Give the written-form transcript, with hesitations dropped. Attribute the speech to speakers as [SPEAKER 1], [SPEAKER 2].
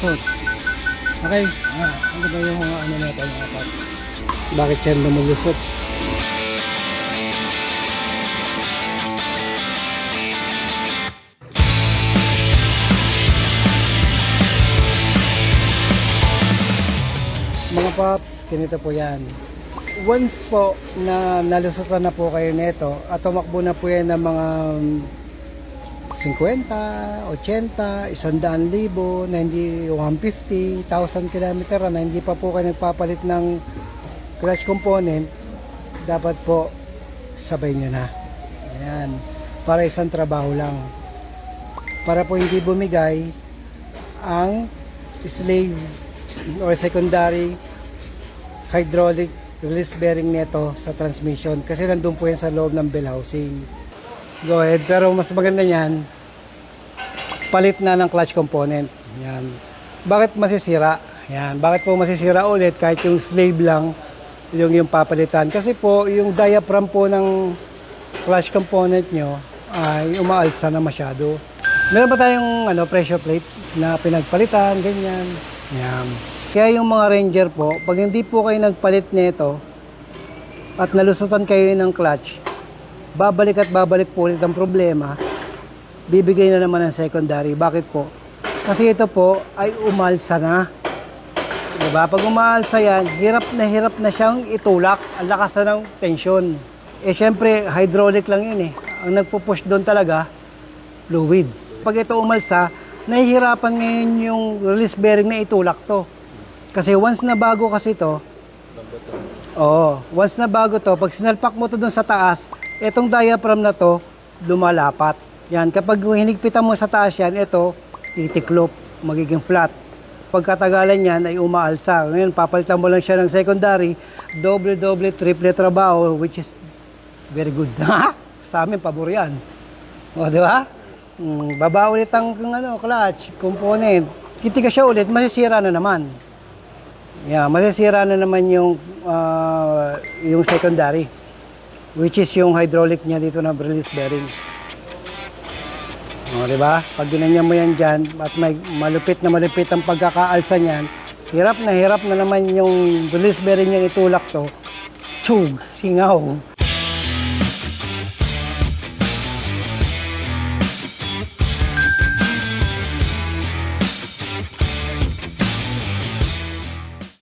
[SPEAKER 1] lulusot. Okay, ano ba yung mga ano natin mga paps? Bakit yan lumulusot? Mga paps, ganito po yan. Once po na nalusutan na po kayo nito at tumakbo na po yan ng mga 50, 80, 100,000 na hindi 150,000 km na hindi pa po kayo nagpapalit ng clutch component, dapat po sabay nyo na. Ayan, para isang trabaho lang. Para po hindi bumigay ang slave or secondary hydraulic release bearing nito sa transmission kasi nandun po yan sa loob ng bell housing. Go ahead, pero mas maganda niyan palit na ng clutch component. Yan. Bakit masisira? Yan. Bakit po masisira ulit kahit yung slave lang yung papalitan? Kasi po yung diaphragm po ng clutch component nyo ay umaalsa na masyado. Meron ba tayong pressure plate na pinagpalitan, ganyan. Yan. Kaya yung mga Ranger po, pag hindi po kayo nagpalit nito at nalusutan kayo ng clutch, babalik at babalik po ulit ang problema. Bibigay na naman ng secondary. Bakit po? Kasi ito po ay umalsa na. Diba? Pag umaalsa yan, hirap na siyang itulak. Ang lakas na ng tension. Eh syempre, hydraulic lang yun eh. Ang nagpo-push doon talaga, fluid. Pag ito umalsa, nahihirapan ngayon yung release bearing na itulak to. Kasi once na bago kasi to, once na bago to, pag sinalpak mo to doon sa taas, itong diaphragm na to, lumalapat. Yan, kapag hinigpitan mo sa taas yan, ito, titiklop, magiging flat. Pagkatagalan yan ay umaalsa. Ngayon, papalitan mo lang siya ng secondary, doble, triple trabaho, which is very good. Sa amin, pabor yan. O, di ba? Baba ulit ang clutch, component. Kitika siya ulit, masisira na naman. Yeah, masisira na naman yung secondary, which is yung hydraulic niya dito na release bearing. O, diba? Pag ginanyan mo yan dyan at may malupit ang pagkakaalsa niyan, hirap na naman yung release bearing niyang itulak to. Tsug, singaw.